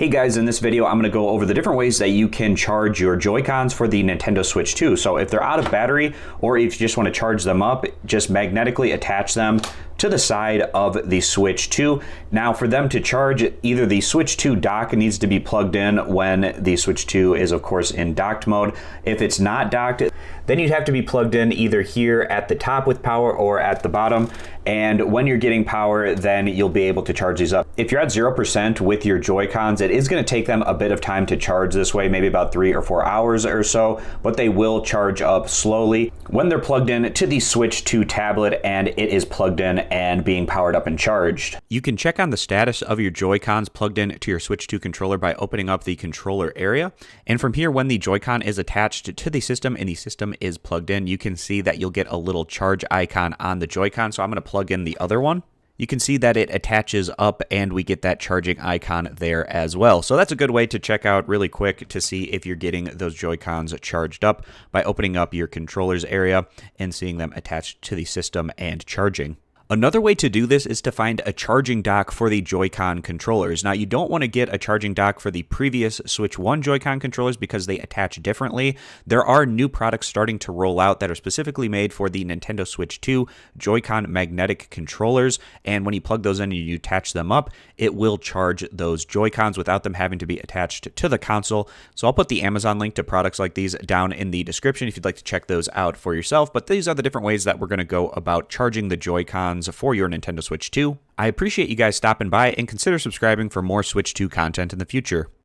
Hey guys, in this video I'm going to go over the different ways that you can charge your Joy-Cons for the Nintendo Switch 2. So if they're out of battery, or if you just want to charge them up, just magnetically attach them to the side of the Switch 2. Now for them to charge, either the Switch 2 dock needs to be plugged in when the Switch 2 is of course in docked mode. If it's not docked, then you'd have to be plugged in either here at the top with power or at the bottom. And when you're getting power, then you'll be able to charge these up. If you're at 0% with your Joy-Cons, it is going to take them a bit of time to charge this way, maybe about 3 or 4 hours or so, but they will charge up slowly when they're plugged in to the Switch 2 tablet and it is plugged in and being powered up and charged. You can check on the status of your Joy-Cons plugged in to your Switch 2 controller by opening up the controller area. And from here, when the Joy-Con is attached to the system and the system is plugged in, you can see that you'll get a little charge icon on the Joy-Con. So I'm going to plug in the other one. You can see that it attaches up and we get that charging icon there as well. So that's a good way to check out really quick to see if you're getting those Joy-Cons charged up by opening up your controllers area and seeing them attached to the system and charging. Another way to do this is to find a charging dock for the Joy-Con controllers. Now, you don't want to get a charging dock for the previous Switch 1 Joy-Con controllers because they attach differently. There are new products starting to roll out that are specifically made for the Nintendo Switch 2 Joy-Con magnetic controllers, and when you plug those in and you attach them up, it will charge those Joy-Cons without them having to be attached to the console. So I'll put the Amazon link to products like these down in the description if you'd like to check those out for yourself, but these are the different ways that we're going to go about charging the Joy-Cons for your Nintendo Switch 2. I appreciate you guys stopping by and consider subscribing for more Switch 2 content in the future.